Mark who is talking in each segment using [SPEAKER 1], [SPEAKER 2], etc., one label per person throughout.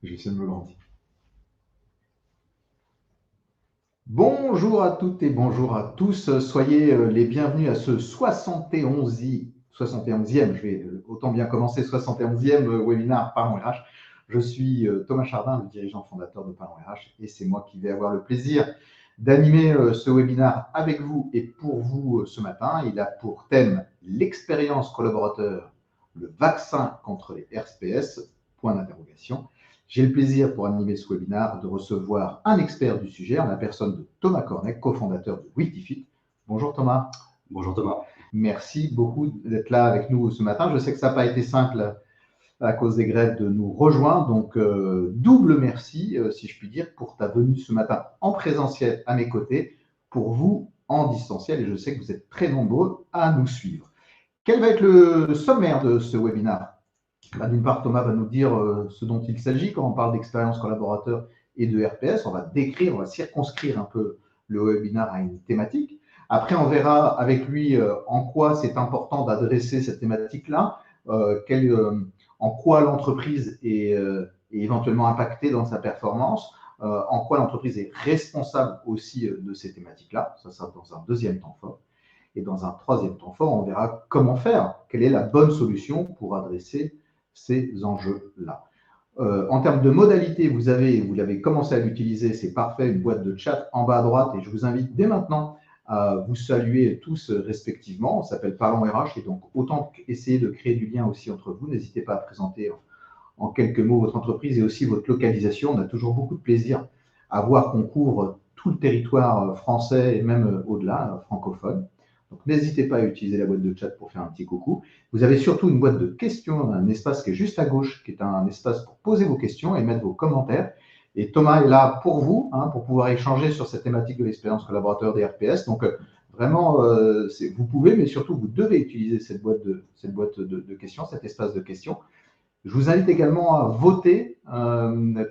[SPEAKER 1] Je vais essayer de me grandir. Bonjour à toutes et bonjour à tous. Soyez les bienvenus à ce 71e, je vais autant bien commencer, 71e webinaire Parlons RH. Je suis Thomas Chardin, le dirigeant fondateur de Parlons RH, et c'est moi qui vais avoir le plaisir d'animer ce webinaire avec vous et pour vous ce matin. Il a pour thème l'expérience collaborateur, le vaccin contre les RPS, point d'interrogation. J'ai le plaisir pour animer ce webinaire de recevoir un expert du sujet en la personne de Thomas Cornet, cofondateur de Witifit. Bonjour Thomas.
[SPEAKER 2] Bonjour Thomas.
[SPEAKER 1] Merci beaucoup d'être là avec nous ce matin. Je sais que ça n'a pas été simple à cause des grèves de nous rejoindre, donc double merci, si je puis dire, pour ta venue ce matin en présentiel à mes côtés, pour vous en distanciel, et je sais que vous êtes très nombreux à nous suivre. Quel va être le sommaire de ce webinaire ? D'une part, Thomas va nous dire ce dont il s'agit quand on parle d'expérience collaborateur et de RPS. On va décrire, on va circonscrire un peu le webinaire à une thématique. Après, on verra avec lui en quoi c'est important d'adresser cette thématique-là, en quoi l'entreprise est éventuellement impactée dans sa performance, en quoi l'entreprise est responsable aussi de ces thématiques-là. Ça sera dans un deuxième temps fort. Et dans un troisième temps fort, on verra comment faire, quelle est la bonne solution pour adresser ces enjeux-là. En termes de modalités, vous l'avez commencé à l'utiliser, c'est parfait, une boîte de chat en bas à droite, et je vous invite dès maintenant à vous saluer tous respectivement. On s'appelle Parlons RH, et donc autant essayer de créer du lien aussi entre vous. N'hésitez pas à présenter en quelques mots votre entreprise et aussi votre localisation. On a toujours beaucoup de plaisir à voir qu'on couvre tout le territoire français et même au-delà, francophone. Donc, n'hésitez pas à utiliser la boîte de chat pour faire un petit coucou. Vous avez surtout une boîte de questions, un espace qui est juste à gauche, qui est un espace pour poser vos questions et mettre vos commentaires. Et Thomas est là pour vous, pour pouvoir échanger sur cette thématique de l'expérience collaborateur des RPS. Donc, vraiment, vous pouvez, mais surtout, vous devez utiliser cette boîte de questions, cet espace de questions. Je vous invite également à voter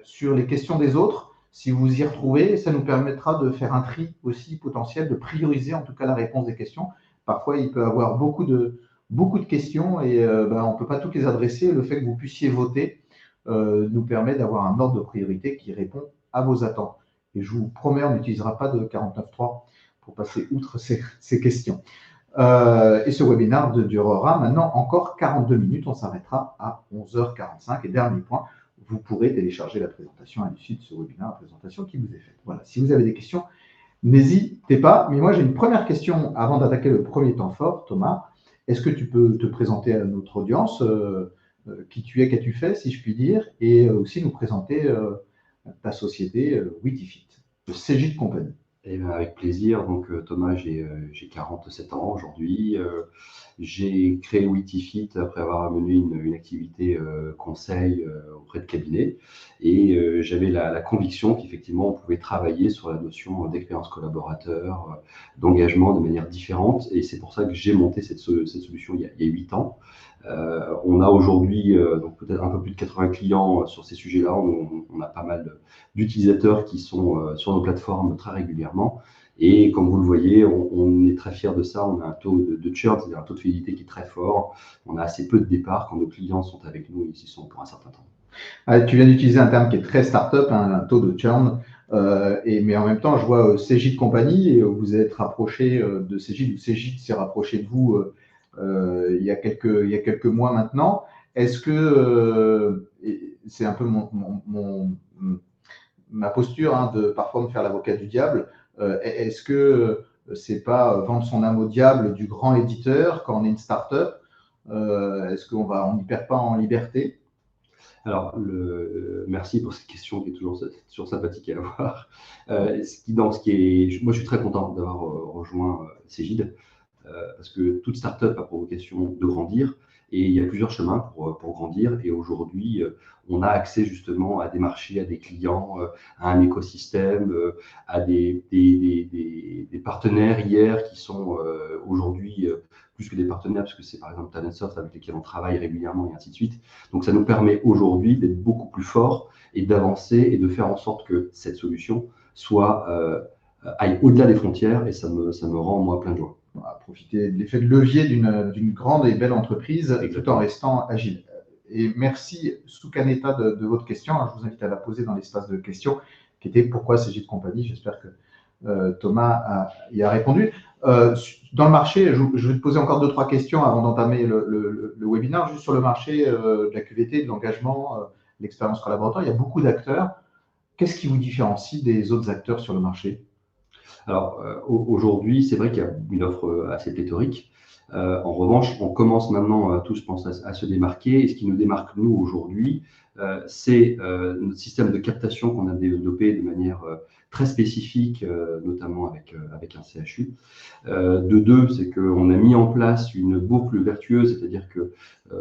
[SPEAKER 1] sur les questions des autres. Si vous y retrouvez, ça nous permettra de faire un tri aussi potentiel, de prioriser en tout cas la réponse des questions. Parfois, il peut y avoir beaucoup de questions et on ne peut pas toutes les adresser. Le fait que vous puissiez voter nous permet d'avoir un ordre de priorité qui répond à vos attentes. Et je vous promets, on n'utilisera pas de 49.3 pour passer outre ces questions. Et ce webinaire durera maintenant encore 42 minutes. On s'arrêtera à 11h45. Et dernier point, vous pourrez télécharger la présentation à l'issue de ce webinaire, la présentation qui vous est faite. Voilà, si vous avez des questions, n'hésitez pas. Mais moi, j'ai une première question avant d'attaquer le premier temps fort. Thomas, est-ce que tu peux te présenter à notre audience, qui tu es, qu'as-tu fait, si je puis dire, et aussi nous présenter ta société Witifit, de Cégide Compagnie.
[SPEAKER 2] Eh bien, avec plaisir. Donc, Thomas, j'ai 47 ans aujourd'hui. J'ai créé Witifit après avoir mené une activité conseil auprès de cabinets. Et j'avais la conviction qu'effectivement, on pouvait travailler sur la notion d'expérience collaborateur, d'engagement de manière différente. Et c'est pour ça que j'ai monté cette solution il y a 8 ans. On a aujourd'hui donc peut-être un peu plus de 80 clients sur ces sujets-là. On a pas mal d'utilisateurs qui sont sur nos plateformes très régulièrement. Et comme vous le voyez, on est très fiers de ça. On a un taux de churn, c'est-à-dire un taux de fidélité qui est très fort. On a assez peu de départs quand nos clients sont avec nous, ils y sont pour un certain temps.
[SPEAKER 1] Tu viens d'utiliser un terme qui est très start-up, un taux de churn. Mais en même temps, je vois Cégide Compagnie, et vous êtes rapproché de Cégide, ou Cégide s'est rapproché de vous il y a quelques mois maintenant. Est-ce que, c'est un peu ma posture de parfois me faire l'avocat du diable, est-ce que c'est pas vendre son âme au diable du grand éditeur quand on est une start-up? Est-ce qu'on n'y perd pas en liberté?
[SPEAKER 2] Alors, merci pour cette question qui est toujours sympathique à avoir. Moi, je suis très content d'avoir rejoint Cégide, parce que toute start-up a pour vocation de grandir, et il y a plusieurs chemins pour grandir. Et aujourd'hui, on a accès justement à des marchés, à des clients, à un écosystème, à des partenaires hier qui sont aujourd'hui plus que des partenaires, parce que c'est par exemple Talentsoft avec lesquels on travaille régulièrement et ainsi de suite. Donc ça nous permet aujourd'hui d'être beaucoup plus forts et d'avancer et de faire en sorte que cette solution aille au-delà des frontières, et ça me rend moi plein de joie.
[SPEAKER 1] On va profiter de l'effet de levier d'une grande et belle entreprise tout en restant agile. Et merci, Soukaneta, de votre question. Je vous invite à la poser dans l'espace de questions, qui était pourquoi Cegid Compagnie. J'espère que Thomas y a répondu. Dans le marché, je vais te poser encore 2-3 questions avant d'entamer le webinaire, juste sur le marché de la QVT, de l'engagement, l'expérience collaborateur. Il y a beaucoup d'acteurs. Qu'est-ce qui vous différencie des autres acteurs sur le marché?
[SPEAKER 2] Alors, aujourd'hui, c'est vrai qu'il y a une offre assez pléthorique. En revanche, on commence maintenant tous, je pense, à se démarquer. Et ce qui nous démarque, nous, aujourd'hui, c'est notre système de captation qu'on a développé de manière très spécifique, notamment avec un CHU. De deux, c'est qu'on a mis en place une boucle vertueuse, c'est-à-dire que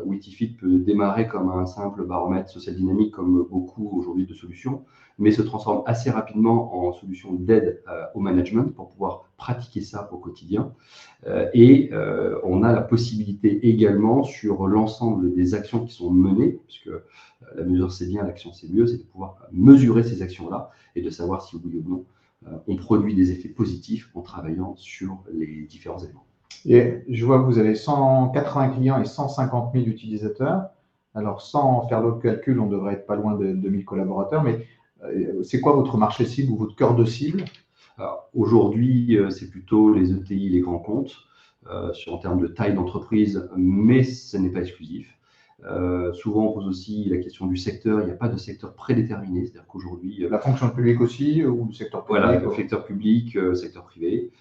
[SPEAKER 2] Witifit peut démarrer comme un simple baromètre social dynamique, comme beaucoup aujourd'hui de solutions, mais se transforme assez rapidement en solution d'aide au management pour pouvoir pratiquer ça au quotidien. Et on a la possibilité également sur l'ensemble des actions qui sont menées, puisque la mesure c'est bien, l'action c'est mieux, c'est de pouvoir mesurer ces actions-là et de savoir si oui ou non on produit des effets positifs en travaillant sur les différents éléments.
[SPEAKER 1] Et je vois que vous avez 180 clients et 150 000 utilisateurs. Alors, sans faire le calcul, on devrait être pas loin de 2000 collaborateurs, mais c'est quoi votre marché cible ou votre cœur de cible?
[SPEAKER 2] Aujourd'hui, c'est plutôt les ETI, les grands comptes, en termes de taille d'entreprise, mais ce n'est pas exclusif. Souvent, on pose aussi la question du secteur. Il n'y a pas de secteur prédéterminé. C'est-à-dire qu'aujourd'hui…
[SPEAKER 1] La fonction publique aussi ou le secteur privé?
[SPEAKER 2] Voilà, le secteur public, secteur privé.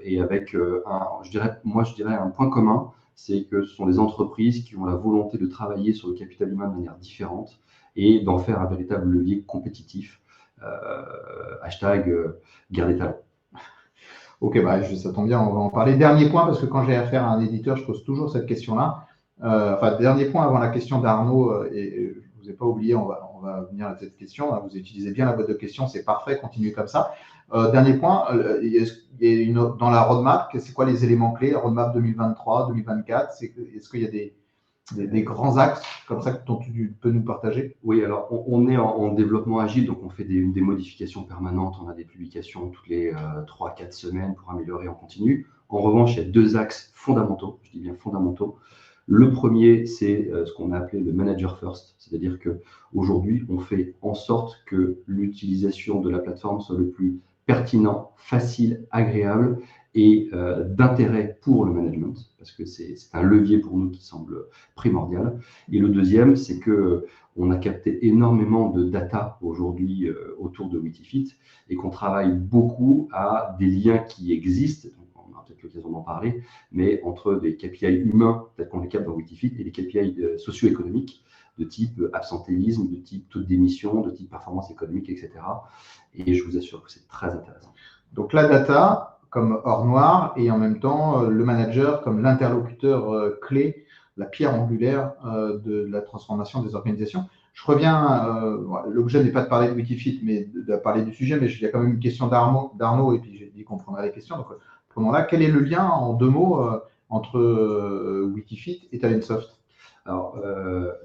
[SPEAKER 2] Et avec, je dirais un point commun, c'est que ce sont des entreprises qui ont la volonté de travailler sur le capital humain de manière différente et d'en faire un véritable levier compétitif. Guerre des talents.
[SPEAKER 1] Ok, ça tombe bien, on va en parler. Dernier point, parce que quand j'ai affaire à un éditeur, je pose toujours cette question-là. Dernier point avant la question d'Arnaud, et je ne vous ai pas oublié, on va venir à cette question. Vous utilisez bien la boîte de questions, c'est parfait, continuez comme ça. Dernier point, dans la roadmap, c'est quoi les éléments clés, la roadmap 2023, 2024? Est-ce qu'il y a des grands axes comme ça dont tu peux nous partager?
[SPEAKER 2] Oui, alors on est en développement agile, donc on fait des modifications permanentes. On a des publications toutes les 3-4 semaines pour améliorer en continu. En revanche, il y a 2 axes fondamentaux, je dis bien fondamentaux. Le premier, c'est ce qu'on a appelé le manager first, c'est-à-dire qu'aujourd'hui, on fait en sorte que l'utilisation de la plateforme soit le plus pertinent, facile, agréable et d'intérêt pour le management, parce que c'est un levier pour nous qui semble primordial. Et le deuxième, c'est qu'on a capté énormément de data aujourd'hui autour de Witifit et qu'on travaille beaucoup à des liens qui existent, donc on aura peut-être l'occasion d'en parler, mais entre des KPI humains, tels qu'on les capte dans Witifit, et des KPI socio-économiques, de type absentéisme, de type taux d'émission, de type performance économique, etc. Et je vous assure que c'est très intéressant.
[SPEAKER 1] Donc la data comme or noir et en même temps le manager comme l'interlocuteur clé, la pierre angulaire de la transformation des organisations. Je reviens, l'objet n'est pas de parler de Witifit, mais de parler du sujet, mais il y a quand même une question d'Arnaud et puis j'ai dit qu'on prendrait les questions. Donc prenons-la. Quel est le lien en 2 mots entre Witifit et Talentsoft?
[SPEAKER 2] Alors,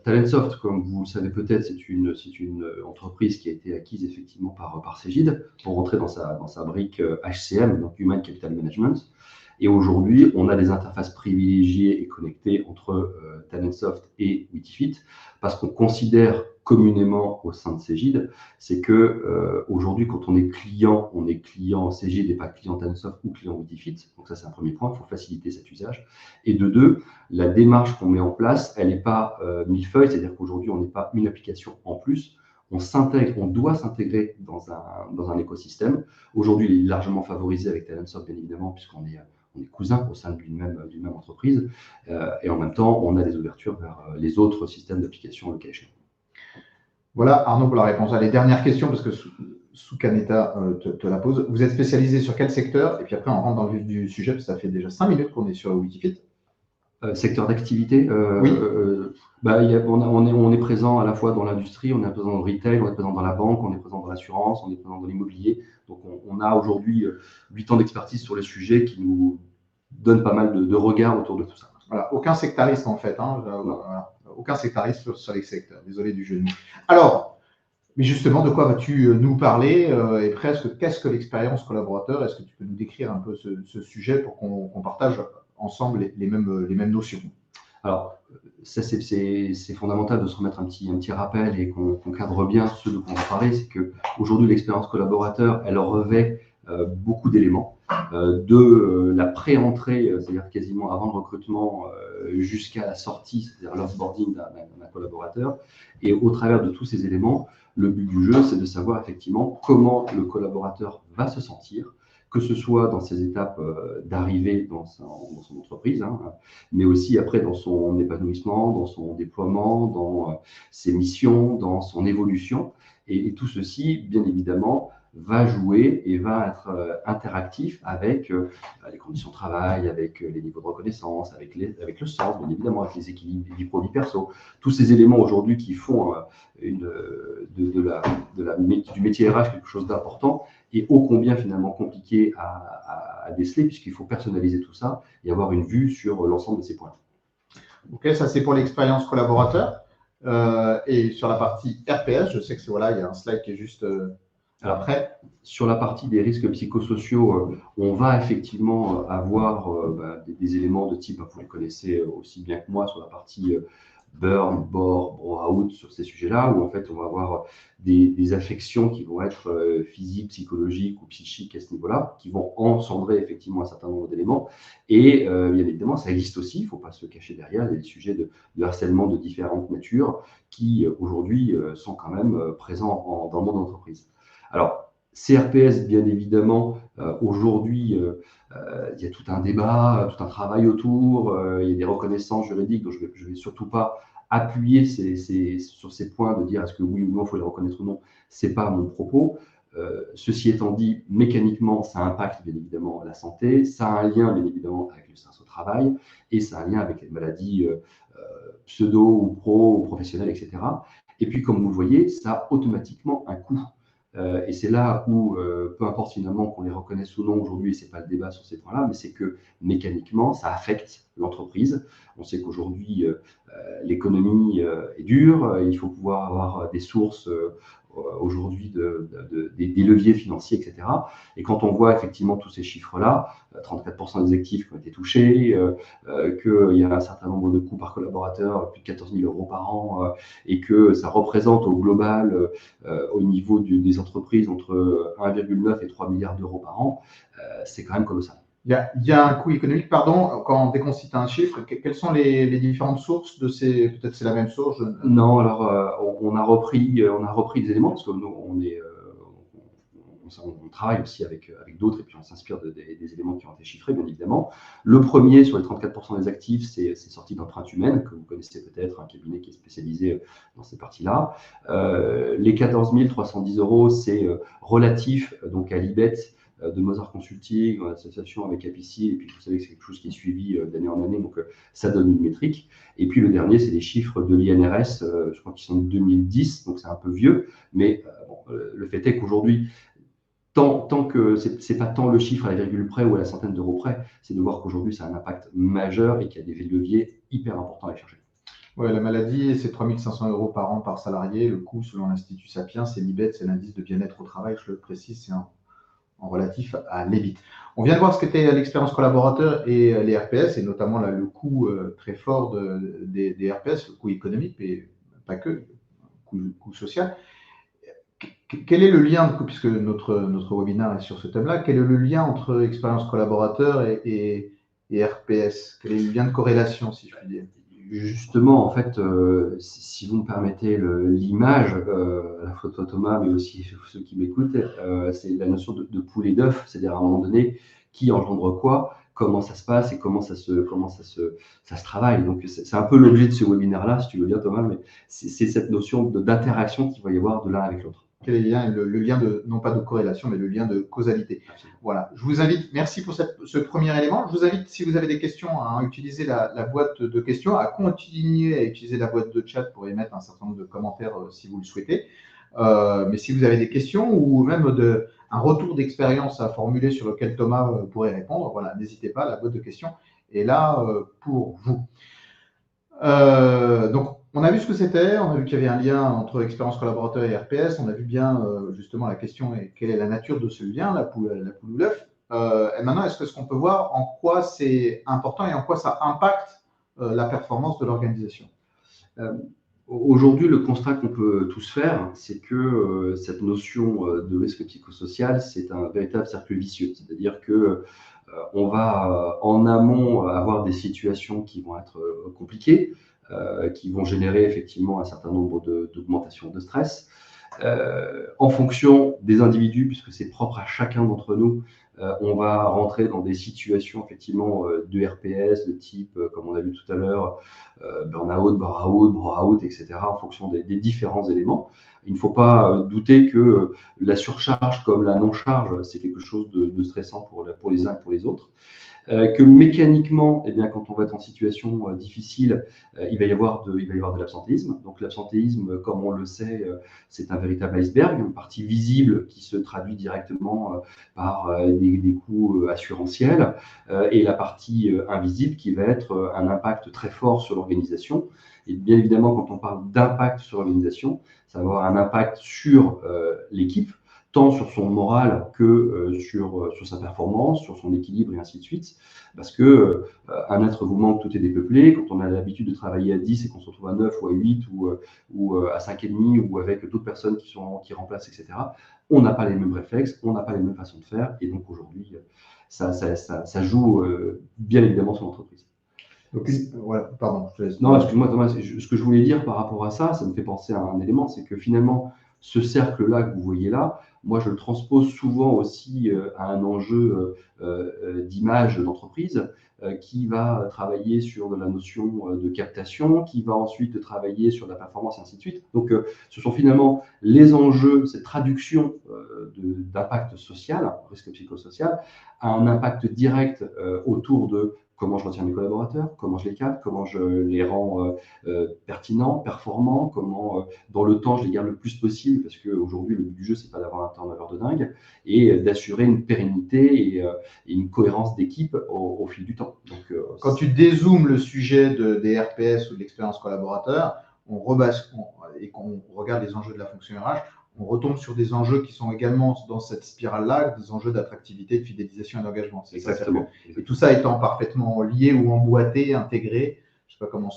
[SPEAKER 2] Talentsoft, comme vous le savez peut-être, c'est une entreprise qui a été acquise effectivement par Cegid pour rentrer dans sa brique HCM, donc Human Capital Management. Et aujourd'hui, on a des interfaces privilégiées et connectées entre Talentsoft et Witifit parce qu'on considère communément au sein de Cegid, c'est que aujourd'hui, quand on est client Cegid et pas client Talentsoft ou client Witifit. Donc ça, c'est un premier point, il faut faciliter cet usage. Et de deux, la démarche qu'on met en place, elle n'est pas millefeuille, c'est-à-dire qu'aujourd'hui, on n'est pas une application en plus. On doit s'intégrer dans un écosystème. Aujourd'hui, il est largement favorisé avec Talentsoft, bien évidemment, puisqu'on est cousins au sein d'une même entreprise. Et en même temps, on a des ouvertures vers les autres systèmes d'application location.
[SPEAKER 1] Voilà, Arnaud, pour la réponse. Allez, dernière question, parce que Soukaneta te la pose. Vous êtes spécialisé sur quel secteur? Et puis après, on rentre dans le vif du sujet, parce que ça fait déjà 5 minutes qu'on est sur Witifit.
[SPEAKER 2] Secteur d'activité,
[SPEAKER 1] oui.
[SPEAKER 2] On est présent à la fois dans l'industrie, on est présent dans le retail, on est présent dans la banque, on est présent dans l'assurance, on est présent dans l'immobilier. Donc, on a aujourd'hui 8 ans d'expertise sur les sujets qui nous donnent pas mal de regards autour de tout ça.
[SPEAKER 1] Voilà, aucun sectarisme en fait. Voilà. Aucun sectarisme sur les secteurs. Désolé du jeu de mots. Alors, mais justement, de quoi vas-tu nous parler et presque, qu'est-ce que l'expérience collaborateur? Est-ce que tu peux nous décrire un peu ce sujet pour qu'on partage ensemble les mêmes notions?
[SPEAKER 2] Alors, ça, c'est fondamental de se remettre un petit rappel et qu'on cadre bien ce de quoi on va parler. C'est qu'aujourd'hui, l'expérience collaborateur, elle revêt beaucoup d'éléments, de la pré-entrée, c'est-à-dire quasiment avant le recrutement, jusqu'à la sortie, c'est-à-dire l'offboarding d'un collaborateur. Et au travers de tous ces éléments, le but du jeu, c'est de savoir effectivement comment le collaborateur va se sentir, que ce soit dans ses étapes d'arrivée dans son entreprise, hein, mais aussi après dans son épanouissement, dans son déploiement, dans ses missions, dans son évolution. Et tout ceci, bien évidemment, va jouer et va être interactif avec les conditions de travail, avec les niveaux de reconnaissance, avec le sens, bien évidemment, avec les équilibres vie pro, vie perso. Tous ces éléments aujourd'hui qui font du métier RH quelque chose d'important et ô combien finalement compliqué à déceler, puisqu'il faut personnaliser tout ça et avoir une vue sur l'ensemble de ces points.
[SPEAKER 1] Ok, ça c'est pour l'expérience collaborateur. Et sur la partie RPS, je sais que voilà, il y a un slide qui est juste après.
[SPEAKER 2] Sur la partie des risques psychosociaux, on va effectivement avoir des éléments de type, vous les connaissez aussi bien que moi, sur la partie burn, bore, out, sur ces sujets-là, où en fait on va avoir des affections qui vont être physiques, psychologiques ou psychiques à ce niveau-là, qui vont engendrer effectivement un certain nombre d'éléments. Et bien évidemment, ça existe aussi, il ne faut pas se cacher derrière, il y a des sujets de harcèlement de différentes natures qui aujourd'hui sont quand même présents dans le monde de l'entreprise. Alors, CRPS, bien évidemment, aujourd'hui, il y a tout un débat, tout un travail autour, il y a des reconnaissances juridiques, donc je ne vais surtout pas appuyer sur ces points de dire est-ce que oui ou non il faut les reconnaître ou non, ce n'est pas mon propos. Ceci étant dit, mécaniquement, ça impacte bien évidemment la santé, ça a un lien bien évidemment avec le stress au travail et ça a un lien avec les maladies pseudo ou pro ou professionnelles, etc. Et puis, comme vous le voyez, ça a automatiquement un coût. Et c'est là où, peu importe finalement qu'on les reconnaisse ou non aujourd'hui, ce n'est pas le débat sur ces points-là, mais c'est que mécaniquement, ça affecte l'entreprise. On sait qu'aujourd'hui, l'économie est dure, il faut pouvoir avoir des sources aujourd'hui des leviers financiers, etc. Et quand on voit effectivement tous ces chiffres-là, 34% des actifs qui ont été touchés, qu'il y a un certain nombre de coûts par collaborateur, plus de 14 000 euros par an, et que ça représente au global, au niveau des entreprises, entre 1,9 et 3 milliards d'euros par an, c'est quand même colossal.
[SPEAKER 1] Il y a un coût économique, pardon, dès qu'on cite un chiffre, quelles sont les différentes sources de ces, peut-être c'est la même source
[SPEAKER 2] Non, alors on a repris des éléments, parce que nous, on travaille aussi avec d'autres et puis on s'inspire des éléments qui ont été chiffrés, bien évidemment. Le premier, sur les 34% des actifs, c'est sorti d'Empreinte Humaine, que vous connaissez peut-être, un cabinet qui est spécialisé dans ces parties-là. Les 14 310 euros, c'est relatif donc à l'IBET de Mozart Consulting, en association avec Apici, et puis vous savez que c'est quelque chose qui est suivi d'année en année, donc ça donne une métrique. Et puis le dernier, c'est les chiffres de l'INRS, je crois qu'ils sont de 2010, donc c'est un peu vieux, mais le fait est qu'aujourd'hui, tant que c'est pas tant le chiffre à la virgule près ou à la centaine d'euros près, c'est de voir qu'aujourd'hui, ça a un impact majeur et qu'il y a des leviers hyper importants à chercher.
[SPEAKER 1] Ouais, la maladie, c'est 3 500 euros par an par salarié. Le coût, selon l'Institut Sapiens, c'est l'IBET, c'est l'indice de bien-être au travail. Je le précise, c'est en relatif à l'EBIT. On vient de voir ce qu'était l'expérience collaborateur et les RPS, et notamment là, le coût très fort des RPS, le coût économique, mais pas que, le coût social. Quel est le lien, puisque notre webinaire est sur ce thème-là, quel est le lien entre expérience collaborateur et RPS? Quel est le lien de corrélation, si je puis dire?
[SPEAKER 2] Justement, en fait, si vous me permettez l'image, à la fois toi Thomas, mais aussi ceux qui m'écoutent, c'est la notion de poule et d'œuf, c'est-à-dire à un moment donné, qui engendre quoi, comment ça se passe et comment ça se travaille. Donc c'est un peu l'objet de ce webinaire-là, si tu veux bien Thomas, mais c'est cette notion d'interaction qu'il va y avoir de l'un avec l'autre.
[SPEAKER 1] Quel est le lien non pas de corrélation, mais le lien de causalité. Absolument. Voilà. Je vous invite, merci pour ce premier élément. Je vous invite, si vous avez des questions, à utiliser la boîte de questions, à continuer à utiliser la boîte de chat pour émettre un certain nombre de commentaires si vous le souhaitez. Mais si vous avez des questions ou même un retour d'expérience à formuler sur lequel Thomas pourrait répondre, voilà, n'hésitez pas, la boîte de questions est là pour vous. Donc, on a vu ce que c'était, on a vu qu'il y avait un lien entre expérience collaborateur et RPS, on a vu bien justement la question est quelle est la nature de ce lien, la poule ou l'œuf. Et maintenant, est-ce qu'on peut voir en quoi c'est important et en quoi ça impacte la performance de l'organisation.
[SPEAKER 2] Aujourd'hui, le constat qu'on peut tous faire, c'est que cette notion de risque psychosocial, c'est un véritable cercle vicieux. C'est-à-dire que on va en amont avoir des situations qui vont être compliquées, qui vont générer effectivement un certain nombre d'augmentations de stress. En fonction des individus, puisque c'est propre à chacun d'entre nous, on va rentrer dans des situations effectivement de RPS, de type, comme on a vu tout à l'heure, burn-out, bore-out, etc., en fonction des différents éléments. Il ne faut pas douter que la surcharge comme la non-charge, c'est quelque chose de stressant pour les uns et pour les autres. Que mécaniquement, eh bien, quand on va être en situation difficile, il va y avoir de l'absentéisme. Donc l'absentéisme, comme on le sait, c'est un véritable iceberg, une partie visible qui se traduit directement par des coûts assurantiels, et la partie invisible qui va être un impact très fort sur l'organisation. Et bien évidemment, quand on parle d'impact sur l'organisation, ça va avoir un impact sur l'équipe, tant sur son moral que sur sa performance, sur son équilibre et ainsi de suite. Parce que un être vous manque, tout est dépeuplé. Quand on a l'habitude de travailler à 10 et qu'on se retrouve à 9 ou à 8 ou à 5,5 ou avec d'autres personnes qui remplacent, etc., on n'a pas les mêmes réflexes, on n'a pas les mêmes façons de faire. Et donc aujourd'hui, ça joue bien évidemment sur l'entreprise.
[SPEAKER 1] Donc, voilà, pardon, je te laisse.
[SPEAKER 2] Non, excuse-moi Thomas, ce que je voulais dire par rapport à ça me fait penser à un élément, c'est que finalement, ce cercle-là que vous voyez là, moi je le transpose souvent aussi à un enjeu d'image d'entreprise qui va travailler sur de la notion de captation, qui va ensuite travailler sur la performance et ainsi de suite. Donc ce sont finalement les enjeux, cette traduction d'impact social, risque psychosocial, a un impact direct autour de comment je retiens mes collaborateurs, comment je les capte, comment je les rends pertinents, performants, comment dans le temps je les garde le plus possible, parce qu'aujourd'hui le but du jeu c'est pas d'avoir un turnover de dingue, et d'assurer une pérennité et une cohérence d'équipe au fil du temps. Donc,
[SPEAKER 1] quand tu dézoomes le sujet des RPS ou de l'expérience collaborateur, et qu'on regarde les enjeux de la fonction RH, on retombe sur des enjeux qui sont également dans cette spirale-là, des enjeux d'attractivité, de fidélisation et d'engagement.
[SPEAKER 2] Exactement.
[SPEAKER 1] Et tout ça étant parfaitement lié ou emboîté, intégré, je ne sais pas comment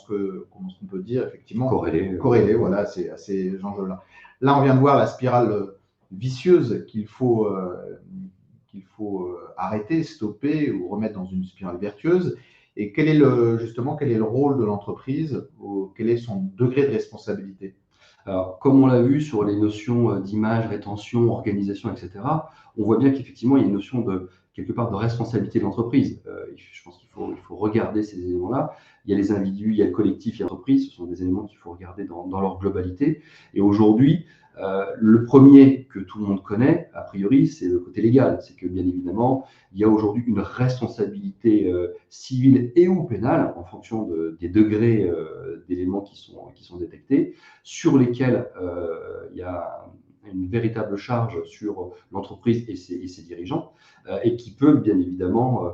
[SPEAKER 1] on peut dire, effectivement. Corrélé, voilà, à ces enjeux-là. Là, on vient de voir la spirale vicieuse qu'il faut arrêter, stopper ou remettre dans une spirale vertueuse. Et quel est le rôle de l'entreprise, quel est son degré de responsabilité?
[SPEAKER 2] Alors, comme on l'a vu sur les notions d'image, rétention, organisation, etc., on voit bien qu'effectivement, il y a une notion quelque part de responsabilité de l'entreprise. Je pense qu'il faut regarder ces éléments-là. Il y a les individus, il y a le collectif, il y a l'entreprise. Ce sont des éléments qu'il faut regarder dans leur globalité. Et aujourd'hui, le premier que tout le monde connaît, a priori, c'est le côté légal. C'est que, bien évidemment, il y a aujourd'hui une responsabilité civile et ou pénale, en fonction des degrés d'éléments qui sont détectés, sur lesquels il y a une véritable charge sur l'entreprise et ses dirigeants, et qui peut, bien évidemment,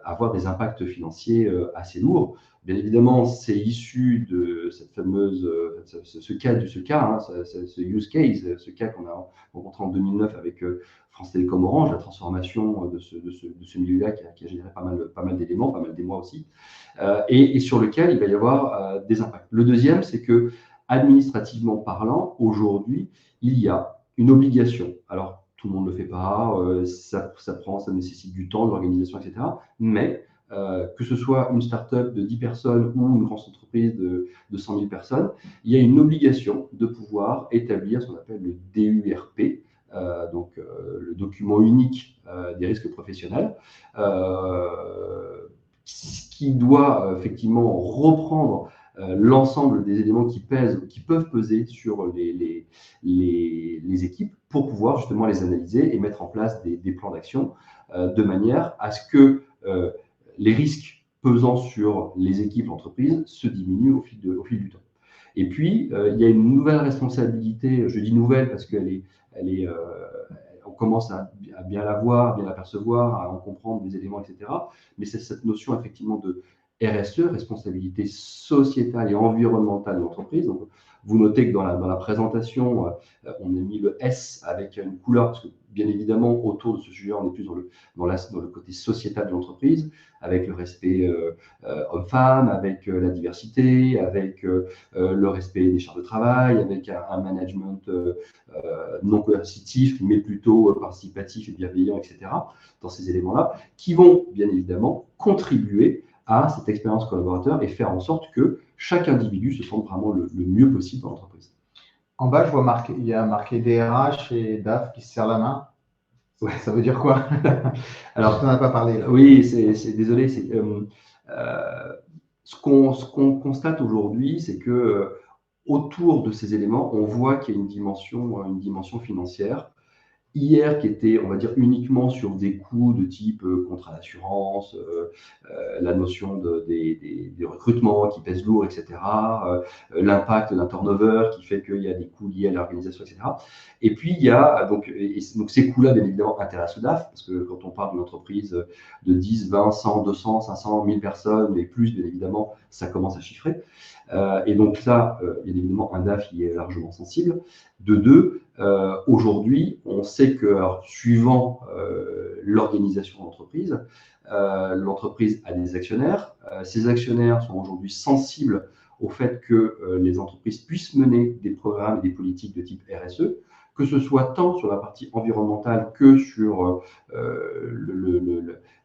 [SPEAKER 2] avoir des impacts financiers assez lourds. Bien évidemment, c'est issu de cette fameuse, ce cas, ce use case, ce cas qu'on a rencontré en 2009 avec France Télécom Orange, la transformation de ce milieu-là qui a généré pas mal d'éléments, pas mal d'émois aussi, et sur lequel il va y avoir des impacts. Le deuxième, c'est que administrativement parlant, aujourd'hui, il y a une obligation. Alors, tout le monde ne le fait pas, ça nécessite du temps, de l'organisation, etc. Mais que ce soit une start-up de 10 personnes ou une grande entreprise de 100 000 personnes, il y a une obligation de pouvoir établir ce qu'on appelle le DURP, donc le document unique des risques professionnels, qui doit effectivement reprendre l'ensemble des éléments qui pèsent, qui peuvent peser sur les équipes pour pouvoir justement les analyser et mettre en place des plans d'action de manière à ce que les risques pesant sur les équipes, l'entreprise, se diminuent au fil du temps. Et puis, il y a une nouvelle responsabilité, je dis nouvelle parce on commence à bien la voir, à bien l'apercevoir, à en comprendre des éléments, etc. Mais c'est cette notion effectivement de RSE, responsabilité sociétale et environnementale de l'entreprise. Donc, vous notez que dans la présentation, on a mis le S avec une couleur, parce que bien évidemment, autour de ce sujet, on est plus dans le côté sociétal de l'entreprise, avec le respect homme-femme, avec la diversité, avec le respect des charges de travail, avec un management non coercitif, mais plutôt participatif et bienveillant, etc., dans ces éléments-là, qui vont bien évidemment contribuer à cette expérience collaborateur et faire en sorte que chaque individu se sente vraiment le mieux possible dans l'entreprise.
[SPEAKER 1] En bas, je vois il y a marqué DRH et DAF qui se serrent la main. Ouais, ça veut dire quoi? Alors, tu n'en as pas parlé là.
[SPEAKER 2] Oui, désolé. Ce qu'on constate aujourd'hui, c'est que autour de ces éléments, on voit qu'il y a une dimension financière. Hier, qui était, on va dire, uniquement sur des coûts de type contrat d'assurance, la notion des recrutements qui pèsent lourd, etc., l'impact d'un turnover qui fait qu'il y a des coûts liés à l'organisation, etc. Et puis, il y a donc ces coûts-là, bien évidemment, intéressent le DAF, parce que quand on parle d'une entreprise de 10, 20, 100, 200, 500, 1000 personnes et plus, bien évidemment, ça commence à chiffrer. Et donc ça, bien évidemment, un DAF y est largement sensible. De deux, aujourd'hui, on sait que, alors, suivant l'organisation de l'entreprise a des actionnaires. Ces actionnaires sont aujourd'hui sensibles au fait que les entreprises puissent mener des programmes et des politiques de type RSE, que ce soit tant sur la partie environnementale que sur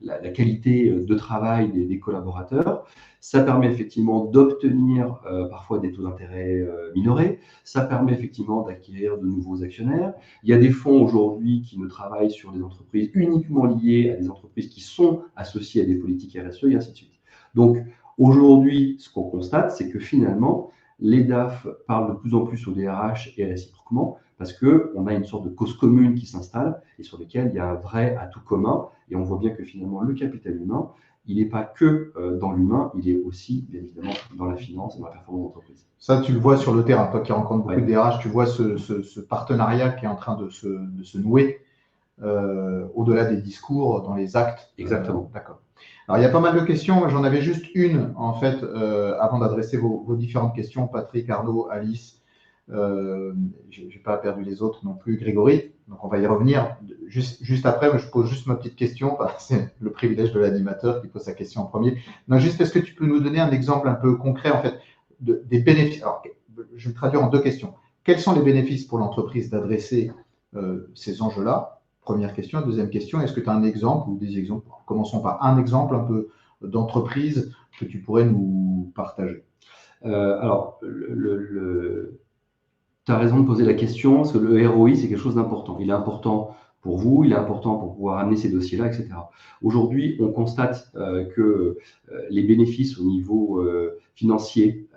[SPEAKER 2] la qualité de travail des collaborateurs. Ça permet effectivement d'obtenir parfois des taux d'intérêt minorés. Ça permet effectivement d'acquérir de nouveaux actionnaires. Il y a des fonds aujourd'hui qui ne travaillent sur des entreprises uniquement liées à des entreprises qui sont associées à des politiques RSE et ainsi de suite. Donc aujourd'hui, ce qu'on constate, c'est que finalement, les DAF parlent de plus en plus au DRH et réciproquement parce qu'on a une sorte de cause commune qui s'installe et sur laquelle il y a un vrai atout commun. Et on voit bien que finalement, le capital humain, il n'est pas que dans l'humain, il est aussi, bien évidemment, dans la finance et dans la performance d'entreprise.
[SPEAKER 1] Ça, tu le vois sur le terrain. Toi qui rencontres beaucoup de DRH, tu vois ce partenariat qui est en train de se nouer au-delà des discours, dans les actes.
[SPEAKER 2] Exactement.
[SPEAKER 1] D'accord. Alors, il y a pas mal de questions. J'en avais juste une, en fait, avant d'adresser vos différentes questions. Patrick, Arnaud, Alice. Je n'ai pas perdu les autres non plus. Grégory. Donc, on va y revenir juste après. Mais je pose juste ma petite question. C'est le privilège de l'animateur qui pose sa question en premier. Non, juste, est-ce que tu peux nous donner un exemple un peu concret, en fait, des bénéfices? Alors, je vais le traduire en deux questions. Quels sont les bénéfices pour l'entreprise d'adresser ces enjeux-là? Première question. Deuxième question, est-ce que tu as un exemple ou des exemples? Commençons par un exemple un peu d'entreprise que tu pourrais nous partager.
[SPEAKER 2] Alors, tu as raison de poser la question, parce que le ROI, c'est quelque chose d'important. Il est important pour vous, il est important pour pouvoir amener ces dossiers-là, etc. Aujourd'hui, on constate que les bénéfices au niveau financier,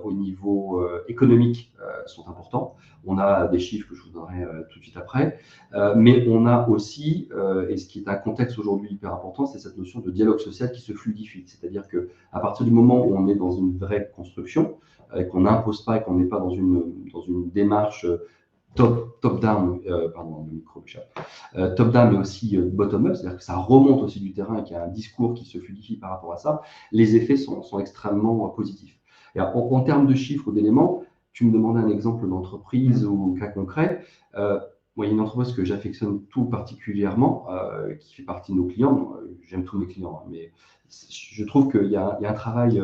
[SPEAKER 2] au niveau économique sont importants. On a des chiffres que je vous donnerai tout de suite après, mais on a aussi, et ce qui est un contexte aujourd'hui hyper important, c'est cette notion de dialogue social qui se fluidifie. C'est-à-dire qu'à partir du moment où on est dans une vraie construction, et qu'on n'impose pas et qu'on n'est pas dans une démarche top-down, pardon, le micro top-down, mais aussi bottom-up, c'est-à-dire que ça remonte aussi du terrain et qu'il y a un discours qui se fluidifie par rapport à ça, les effets sont extrêmement positifs. Et en termes de chiffres ou d'éléments, tu me demandais un exemple d'entreprise ou cas concret. Moi, il y a une entreprise que j'affectionne tout particulièrement, qui fait partie de nos clients. J'aime tous mes clients, mais je trouve qu'il y a un travail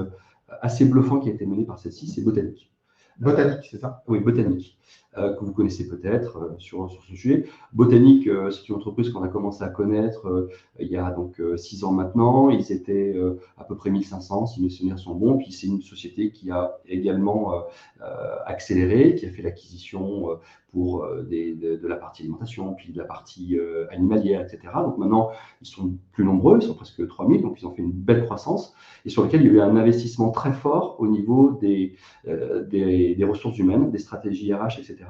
[SPEAKER 2] assez bluffant qui a été mené par celle-ci, c'est Botanique.
[SPEAKER 1] Botanique, c'est ça?
[SPEAKER 2] Oui, Botanique, que vous connaissez peut-être sur ce sujet. Botanique, c'est une entreprise qu'on a commencé à connaître il y a donc 6 ans maintenant. Ils étaient à peu près 1500, si mes souvenirs sont bons. Puis c'est une société qui a également accéléré, qui a fait l'acquisition pour de la partie alimentation, puis de la partie animalière, etc. Donc maintenant, ils sont plus nombreux, ils sont presque 3000, donc ils ont fait une belle croissance, et sur lequel il y a eu un investissement très fort au niveau des ressources humaines, des stratégies RH, etc.,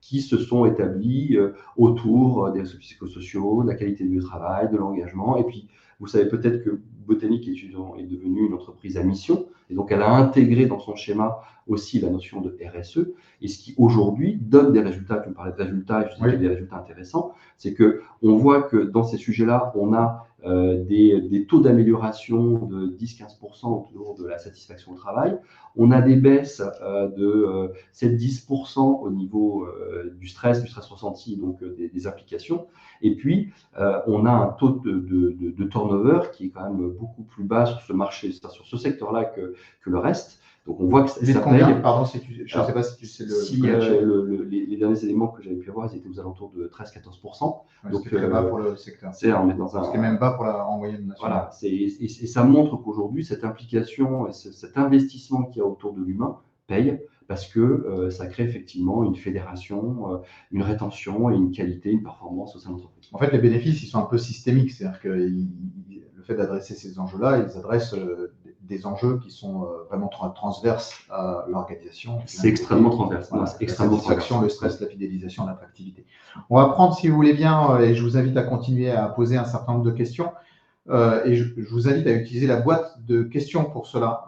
[SPEAKER 2] qui se sont établies autour des risques psychosociaux, de la qualité du travail, de l'engagement. Et puis, vous savez peut-être que Botanique est devenue une entreprise à mission, et donc elle a intégré dans son schéma aussi la notion de RSE, et ce qui aujourd'hui donne des résultats. Tu me parlais de résultats, et je disais qu'il y a des résultats intéressants, c'est qu'on voit que dans ces sujets-là, on a des taux d'amélioration de 10-15% autour de la satisfaction au travail. On a des baisses de 7-10% au niveau du stress ressenti, donc des implications. Et puis, on a un taux de turnover qui est quand même beaucoup plus bas sur ce marché, sur ce secteur-là que le reste. Donc, on voit que ça paye.
[SPEAKER 1] Pardon, je ne sais pas si tu sais
[SPEAKER 2] les derniers éléments que j'avais pu avoir, ils étaient aux alentours de 13-14%.
[SPEAKER 1] Ouais, donc, c'est très bas pour le secteur.
[SPEAKER 2] On est dans
[SPEAKER 1] ce qui est même bas en moyenne nationale.
[SPEAKER 2] Voilà, et ça montre qu'aujourd'hui, cette implication et cet investissement qu'il y a autour de l'humain paye parce que ça crée effectivement une fédération, une rétention et une qualité, une performance au sein de l'entreprise.
[SPEAKER 1] En fait, les bénéfices, ils sont un peu systémiques. C'est-à-dire que le fait d'adresser ces enjeux-là, ils adressent des enjeux qui sont vraiment transverses à l'organisation.
[SPEAKER 2] C'est extrêmement transverse.
[SPEAKER 1] Voilà,
[SPEAKER 2] c'est extrêmement
[SPEAKER 1] la satisfaction,
[SPEAKER 2] transverse.
[SPEAKER 1] le stress, la fidélisation, l'attractivité. On va prendre, si vous voulez bien, et je vous invite à continuer à poser un certain nombre de questions. Et je vous invite à utiliser la boîte de questions pour cela.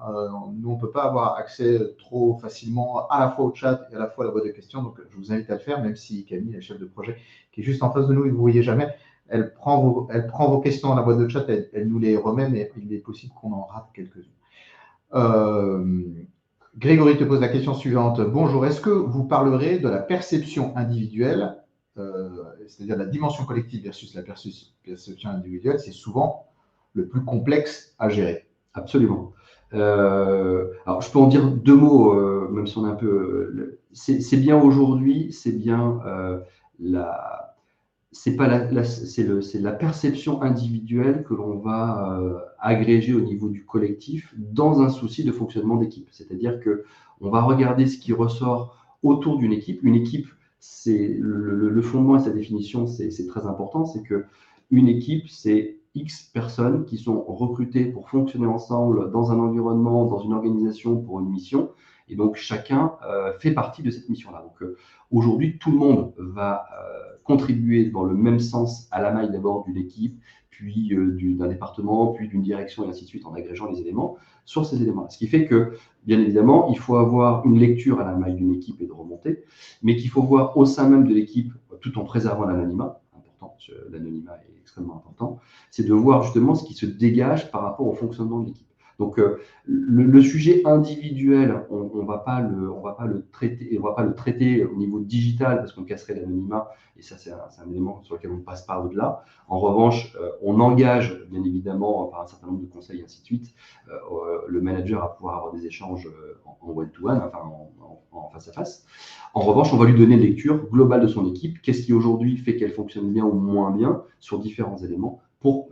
[SPEAKER 1] Nous, on ne peut pas avoir accès trop facilement à la fois au chat et à la fois à la boîte de questions. Donc, je vous invite à le faire, même si Camille, la chef de projet, qui est juste en face de nous et que vous ne voyez jamais, elle prend vos questions dans la boîte de chat, elle nous les remet, mais il est possible qu'on en rate quelques-unes. Grégory te pose la question suivante. Bonjour, est-ce que vous parlerez de la perception individuelle, c'est-à-dire la dimension collective versus la perception individuelle? C'est souvent le plus complexe à gérer.
[SPEAKER 2] Absolument. Alors, je peux en dire deux mots, même si on est un peu. C'est bien aujourd'hui, c'est bien c'est la perception individuelle que l'on va agréger au niveau du collectif dans un souci de fonctionnement d'équipe. C'est-à-dire que on va regarder ce qui ressort autour d'une équipe. Une équipe, c'est le fondement et sa définition, c'est très important. C'est que une équipe, c'est X personnes qui sont recrutées pour fonctionner ensemble dans un environnement, dans une organisation pour une mission. Et donc, chacun fait partie de cette mission-là. Donc, aujourd'hui, tout le monde va contribuer dans le même sens à la maille d'abord d'une équipe, puis d'un département, puis d'une direction, et ainsi de suite, en agrégeant les éléments sur ces éléments-là. Ce qui fait que, bien évidemment, il faut avoir une lecture à la maille d'une équipe et de remonter, mais qu'il faut voir au sein même de l'équipe, tout en préservant l'anonymat. L'anonymat est extrêmement important, c'est de voir justement ce qui se dégage par rapport au fonctionnement de l'équipe. Donc, le sujet individuel, on va pas le traiter au niveau digital parce qu'on casserait l'anonymat, et ça, c'est un élément sur lequel on ne passe pas au-delà. En revanche, on engage, bien évidemment, par un certain nombre de conseils, et ainsi de suite, le manager à pouvoir avoir des échanges en one-to-one, enfin en face-à-face. En revanche, on va lui donner une lecture globale de son équipe. Qu'est-ce qui aujourd'hui fait qu'elle fonctionne bien ou moins bien sur différents éléments pour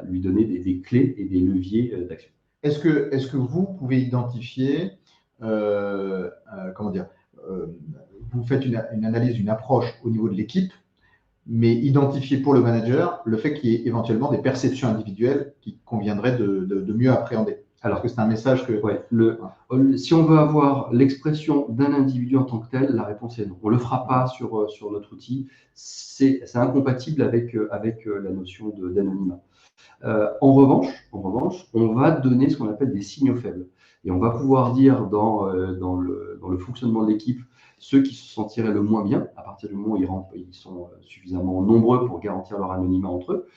[SPEAKER 2] lui donner des clés et des leviers d'action.
[SPEAKER 1] Est-ce que vous pouvez identifier, vous faites une analyse, une approche au niveau de l'équipe, mais identifier pour le manager le fait qu'il y ait éventuellement des perceptions individuelles qui conviendraient de mieux appréhender? Alors que c'est un message que…
[SPEAKER 2] Ouais, si on veut avoir l'expression d'un individu en tant que tel, la réponse est non. On ne le fera pas sur notre outil. C'est incompatible avec la notion d'anonymat. En revanche, on va donner ce qu'on appelle des signaux faibles. Et on va pouvoir dire dans le fonctionnement de l'équipe ceux qui se sentiraient le moins bien, à partir du moment où ils sont suffisamment nombreux pour garantir leur anonymat entre eux.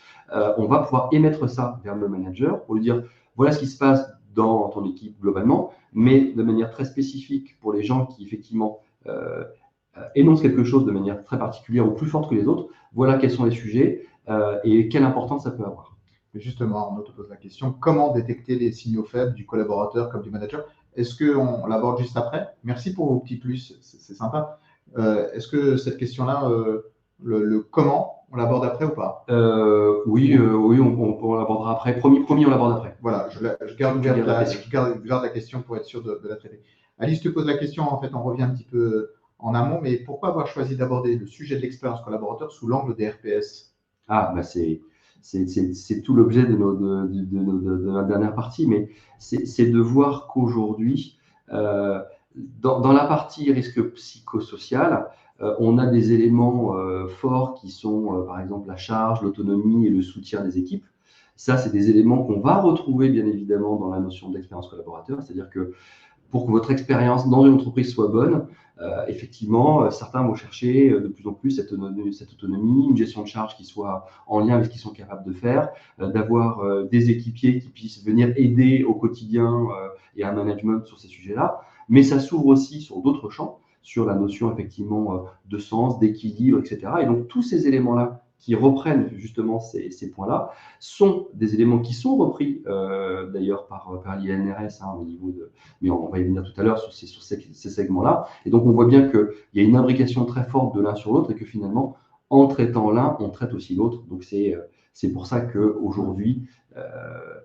[SPEAKER 2] On va pouvoir émettre ça vers le manager pour lui dire voilà ce qui se passe dans ton équipe globalement, mais de manière très spécifique pour les gens qui effectivement énoncent quelque chose de manière très particulière ou plus forte que les autres. Voilà quels sont les sujets et quelle importance ça peut avoir.
[SPEAKER 1] Justement, Arnaud te pose la question, comment détecter les signaux faibles du collaborateur comme du manager? Est-ce qu'on l'aborde juste après? Merci pour vos petits plus, c'est sympa. Est-ce que cette question-là, le comment, on l'aborde après ou pas?
[SPEAKER 2] Oui, on l'abordera après. Promis, on l'aborde après.
[SPEAKER 1] Voilà, je garde la question pour être sûr de la traiter. Alice te pose la question, en fait, on revient un petit peu en amont, mais pourquoi avoir choisi d'aborder le sujet de l'expérience collaborateur sous l'angle des RPS?
[SPEAKER 2] C'est tout l'objet de la dernière partie, mais c'est de voir qu'aujourd'hui, dans la partie risque psychosocial, on a des éléments forts qui sont, par exemple, la charge, l'autonomie et le soutien des équipes. Ça, c'est des éléments qu'on va retrouver, bien évidemment, dans la notion d'expérience collaborateur, c'est-à-dire que pour que votre expérience dans une entreprise soit bonne, effectivement, certains vont chercher de plus en plus cette autonomie, une gestion de charge qui soit en lien avec ce qu'ils sont capables de faire, d'avoir des équipiers qui puissent venir aider au quotidien et un management sur ces sujets-là. Mais ça s'ouvre aussi sur d'autres champs, sur la notion effectivement de sens, d'équilibre, etc. Et donc tous ces éléments-là qui reprennent justement ces points-là sont des éléments qui sont repris d'ailleurs par l'INRS au niveau de, mais on va y venir tout à l'heure sur ces segments-là. Et donc on voit bien qu'il y a une imbrication très forte de l'un sur l'autre et que finalement, en traitant l'un, on traite aussi l'autre. Donc c'est pour ça qu'aujourd'hui,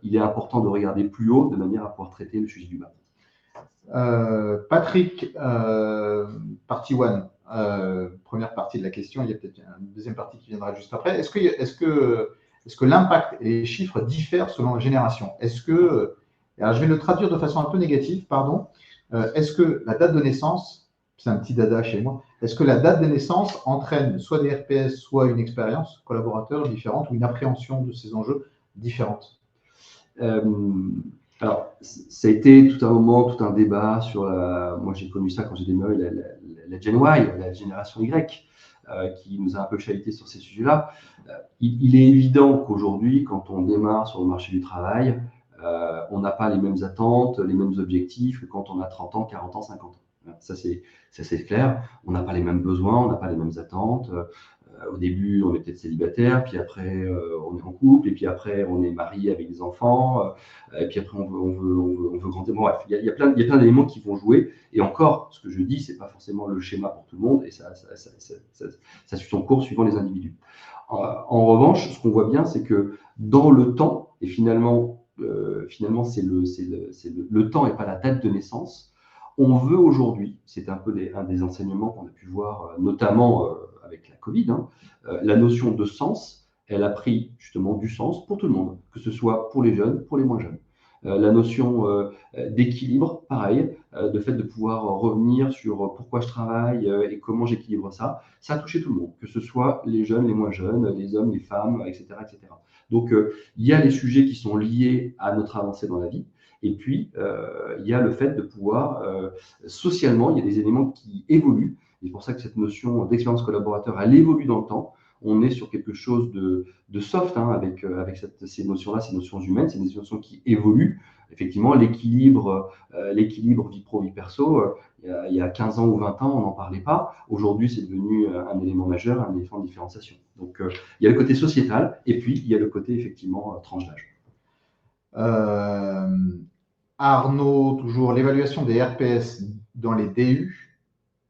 [SPEAKER 2] il est important de regarder plus haut de manière à pouvoir traiter le sujet du bas.
[SPEAKER 1] Patrick, partie 1, première partie de la question, il y a peut-être une deuxième partie qui viendra juste après. Est-ce que l'impact et les chiffres diffèrent selon la génération? Alors je vais le traduire de façon un peu négative, pardon. Est-ce que la date de naissance, c'est un petit dada chez moi, est-ce que la date de naissance entraîne soit des RPS, soit une expérience collaborateur différente ou une appréhension de ces enjeux différente?
[SPEAKER 2] Alors, ça a été tout un moment, tout un débat sur moi j'ai connu ça quand j'ai démarré la Gen Y, la génération Y, qui nous a un peu chahuté sur ces sujets-là. Il est évident qu'aujourd'hui, quand on démarre sur le marché du travail, on n'a pas les mêmes attentes, les mêmes objectifs que quand on a 30 ans, 40 ans, 50 ans. Ça c'est clair. On n'a pas les mêmes besoins, on n'a pas les mêmes attentes. Au début, on est peut-être célibataire, puis après, on est en couple, et puis après, on est marié avec des enfants, et puis après, on veut grandir. Bon, bref, il y a plein d'éléments qui vont jouer. Et encore, ce que je dis, c'est pas forcément le schéma pour tout le monde, et ça suit son cours suivant les individus. En revanche, ce qu'on voit bien, c'est que dans le temps, et finalement, c'est le temps et pas la date de naissance, on veut aujourd'hui, c'est un peu un des enseignements qu'on a pu voir, notamment avec la Covid, la notion de sens, elle a pris justement du sens pour tout le monde, que ce soit pour les jeunes, pour les moins jeunes. La notion d'équilibre, pareil, de fait de pouvoir revenir sur pourquoi je travaille et comment j'équilibre ça, ça a touché tout le monde, que ce soit les jeunes, les moins jeunes, les hommes, les femmes, etc. etc. Donc, il y a les sujets qui sont liés à notre avancée dans la vie. Et puis, il y a le fait de pouvoir, socialement, il y a des éléments qui évoluent. C'est pour ça que cette notion d'expérience collaborateur, elle évolue dans le temps. On est sur quelque chose de soft avec ces notions-là, ces notions humaines, c'est des notions qui évoluent. Effectivement, l'équilibre vie pro, vie perso, il y a 15 ans ou 20 ans, on n'en parlait pas. Aujourd'hui, c'est devenu un élément majeur, un élément de différenciation. Donc, il y a le côté sociétal et puis il y a le côté, effectivement, tranche d'âge.
[SPEAKER 1] Arnaud, toujours, l'évaluation des RPS dans les DU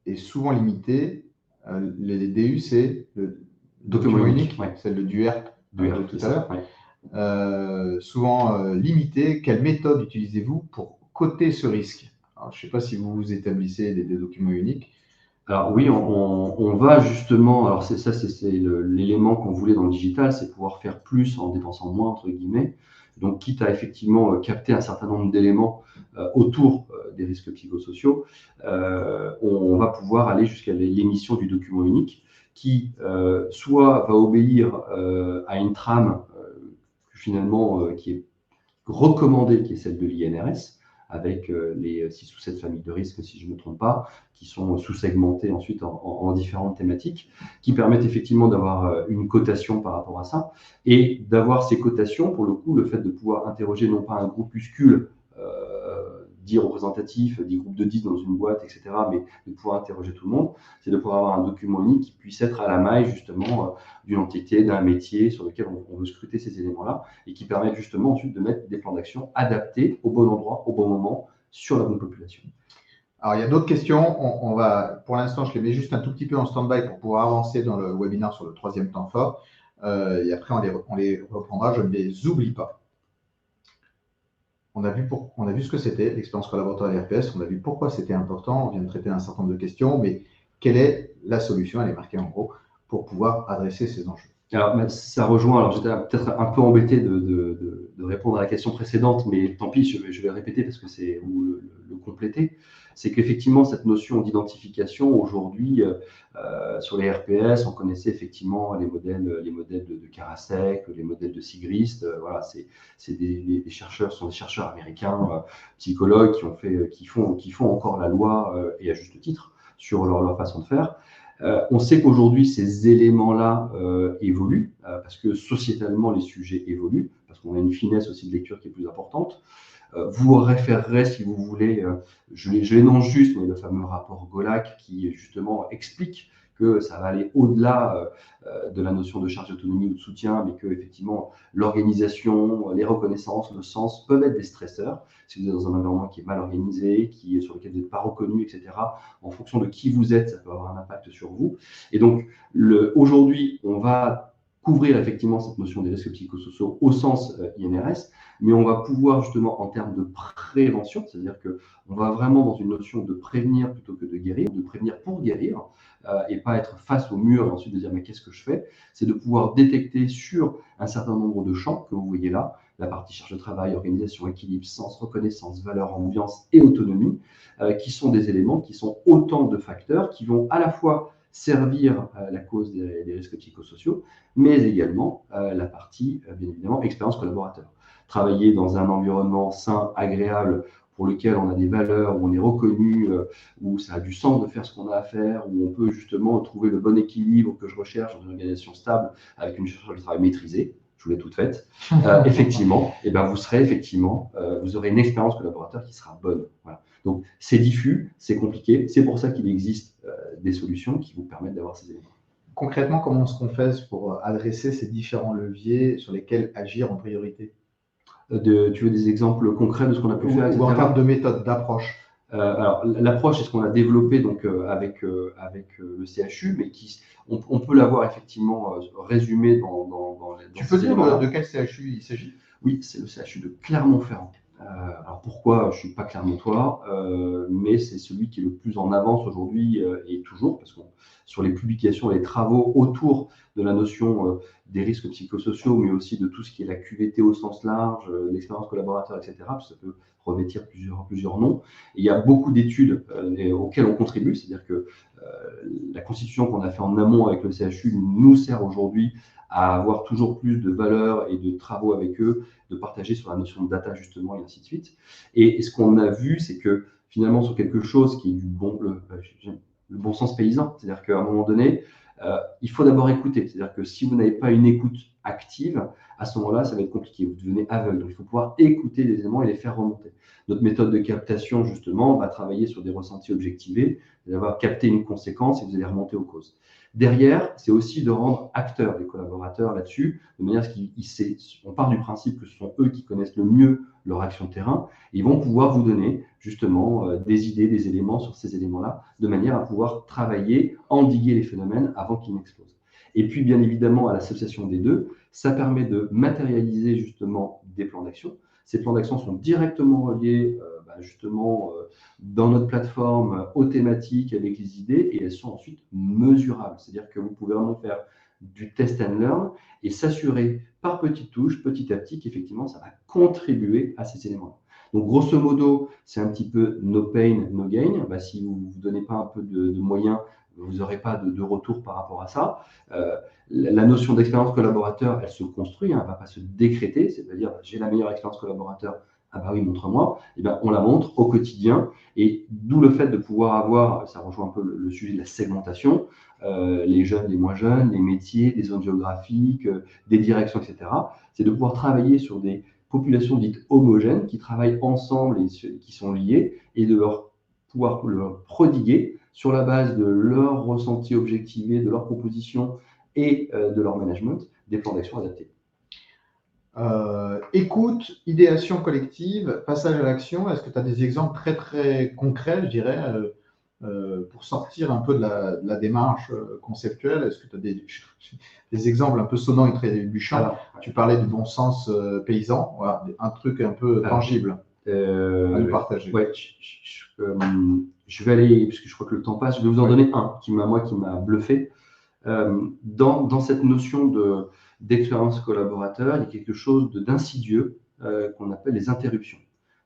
[SPEAKER 1] est souvent limitée. Les DU, c'est le document unique, c'est le DUERP de tout à l'heure. Souvent limité. Quelle méthode utilisez-vous pour coter ce risque? Alors, je ne sais pas si vous établissez des documents uniques.
[SPEAKER 2] Alors oui, on va justement, alors c'est l'élément qu'on voulait dans le digital, c'est pouvoir faire plus en dépensant moins, entre guillemets. Donc, quitte à effectivement capter un certain nombre d'éléments autour des risques psychosociaux, on va pouvoir aller jusqu'à l'émission du document unique qui soit va obéir à une trame finalement qui est recommandée, qui est celle de l'INRS, avec les 6 ou 7 familles de risques, si je ne me trompe pas, qui sont sous-segmentées ensuite en différentes thématiques, qui permettent effectivement d'avoir une cotation par rapport à ça, et d'avoir ces cotations, pour le coup, le fait de pouvoir interroger non pas un groupuscule dit représentatif, des groupes de 10 dans une boîte, etc., mais de pouvoir interroger tout le monde, c'est de pouvoir avoir un document unique qui puisse être à la maille justement d'une entité, d'un métier sur lequel on veut scruter ces éléments-là et qui permettent justement ensuite de mettre des plans d'action adaptés au bon endroit, au bon moment, sur la bonne population.
[SPEAKER 1] Alors, il y a d'autres questions. On va, pour l'instant, je les mets juste un tout petit peu en stand-by pour pouvoir avancer dans le webinaire sur le 3e temps fort. Et après, on les reprendra. Je ne les oublie pas. On a vu ce que c'était, l'expérience collaborateur à l'RPS. On a vu pourquoi c'était important. On vient de traiter un certain nombre de questions. Mais quelle est la solution? Elle est marquée en gros pour pouvoir adresser ces enjeux.
[SPEAKER 2] Alors, ça rejoint. Alors, j'étais peut-être un peu embêté de répondre à la question précédente, mais tant pis, je vais le répéter parce que c'est ou le compléter. c'est qu'effectivement, cette notion d'identification, aujourd'hui, sur les RPS, on connaissait effectivement les modèles de Karasek, les modèles de Sigrist. Voilà, c'est des chercheurs, sont des chercheurs américains, psychologues qui font encore la loi, et à juste titre, sur leur façon de faire. On sait qu'aujourd'hui, ces éléments-là évoluent, parce que sociétalement, les sujets évoluent, parce qu'on a une finesse aussi de lecture qui est plus importante. Vous référerez, si vous voulez, je l'énonce juste, mais le fameux rapport Golac qui justement explique que ça va aller au-delà de la notion de charge d'autonomie ou de soutien, mais que effectivement l'organisation, les reconnaissances, le sens peuvent être des stresseurs. Si vous êtes dans un environnement qui est mal organisé, sur lequel vous n'êtes pas reconnu, etc., en fonction de qui vous êtes, ça peut avoir un impact sur vous. Et donc aujourd'hui, on va couvrir effectivement cette notion des risques psychosociaux au sens INRS, mais on va pouvoir justement en termes de prévention, c'est-à-dire qu'on va vraiment dans une notion de prévenir plutôt que de guérir, de prévenir pour guérir, et pas être face au mur et ensuite de dire mais qu'est-ce que je fais? C'est de pouvoir détecter sur un certain nombre de champs que vous voyez là, la partie charge de travail, organisation, équilibre, sens, reconnaissance, valeur, ambiance et autonomie, qui sont des éléments qui sont autant de facteurs qui vont à la fois servir la cause des risques psychosociaux, mais également la partie, bien évidemment, expérience collaborateur. Travailler dans un environnement sain, agréable, pour lequel on a des valeurs, où on est reconnu, où ça a du sens de faire ce qu'on a à faire, où on peut justement trouver le bon équilibre que je recherche dans une organisation stable avec une charge de travail maîtrisée. Je vous l'ai toute faite. Effectivement, et ben vous aurez une expérience collaborateur qui sera bonne. Voilà. Donc, c'est diffus, c'est compliqué. C'est pour ça qu'il existe des solutions qui vous permettent d'avoir ces éléments.
[SPEAKER 1] Concrètement, comment est-ce qu'on fait pour adresser ces différents leviers sur lesquels agir en priorité?
[SPEAKER 2] Tu veux des exemples concrets de ce qu'on a pu faire, etc.
[SPEAKER 1] Ou en termes de méthode, d'approche?
[SPEAKER 2] Alors, l'approche, c'est ce qu'on a développé donc, avec le CHU, mais on peut l'avoir effectivement résumé dans
[SPEAKER 1] Tu peux dire de quel CHU il s'agit?
[SPEAKER 2] Oui, c'est le CHU de Clermont-Ferrand. Alors pourquoi je ne suis pas clermontois, mais c'est celui qui est le plus en avance aujourd'hui et toujours, parce que sur les publications, les travaux autour de la notion des risques psychosociaux, mais aussi de tout ce qui est la QVT au sens large, l'expérience collaborateur, etc., parce que ça peut revêtir plusieurs noms. Et il y a beaucoup d'études auxquelles on contribue, c'est-à-dire que la constitution qu'on a fait en amont avec le CHU nous sert aujourd'hui à avoir toujours plus de valeur et de travaux avec eux, de partager sur la notion de data justement et ainsi de suite. Et ce qu'on a vu, c'est que finalement sur quelque chose qui est le bon sens paysan, c'est-à-dire qu'à un moment donné, il faut d'abord écouter. C'est-à-dire que si vous n'avez pas une écoute active, à ce moment-là, ça va être compliqué. Vous devenez aveugle. Donc, il faut pouvoir écouter les éléments et les faire remonter. Notre méthode de captation, justement, va travailler sur des ressentis objectivés. Vous allez avoir capté une conséquence et vous allez remonter aux causes. Derrière, c'est aussi de rendre acteurs les collaborateurs là-dessus, de manière à ce qu'on part du principe que ce sont eux qui connaissent le mieux leur action de terrain. Ils vont pouvoir vous donner justement des idées, des éléments sur ces éléments-là, de manière à pouvoir travailler, endiguer les phénomènes avant qu'ils n'explosent. Et puis, bien évidemment, à l'association des deux, ça permet de matérialiser justement des plans d'action. Ces plans d'action sont directement reliés justement dans notre plateforme aux thématiques avec les idées et elles sont ensuite mesurables. C'est-à-dire que vous pouvez vraiment faire du test and learn et s'assurer par petites touches, petit à petit, qu'effectivement, ça va contribuer à ces éléments-là. Donc, grosso modo, c'est un petit peu no pain, no gain. Si vous ne vous donnez pas un peu de moyens, vous n'aurez pas de retour par rapport à ça. La notion d'expérience collaborateur, elle se construit, elle ne va pas se décréter, c'est-à-dire j'ai la meilleure expérience collaborateur, ah bah oui, montre-moi, et ben, on la montre au quotidien, et d'où le fait de pouvoir avoir, ça rejoint un peu le sujet de la segmentation, les jeunes, les moins jeunes, les métiers, des zones géographiques, des directions, etc. C'est de pouvoir travailler sur des populations dites homogènes qui travaillent ensemble et qui sont liées, et de pouvoir leur prodiguer sur la base de leurs ressentis objectivés, de leurs propositions et de leur management, des plans d'action adaptés.
[SPEAKER 1] Écoute, idéation collective, passage à l'action. Est-ce que tu as des exemples très très concrets, je dirais, pour sortir un peu de la démarche conceptuelle? Est-ce que tu as des exemples un peu sonnants et très trébuchants? Tu parlais du bon sens paysan, voilà, un truc un peu tangible à nous partager.
[SPEAKER 2] Ouais, je vais aller, parce que je crois que le temps passe, je vais vous en donner un qui m'a bluffé. Dans cette notion d'expérience collaborateur, il y a quelque chose d'insidieux qu'on appelle les interruptions.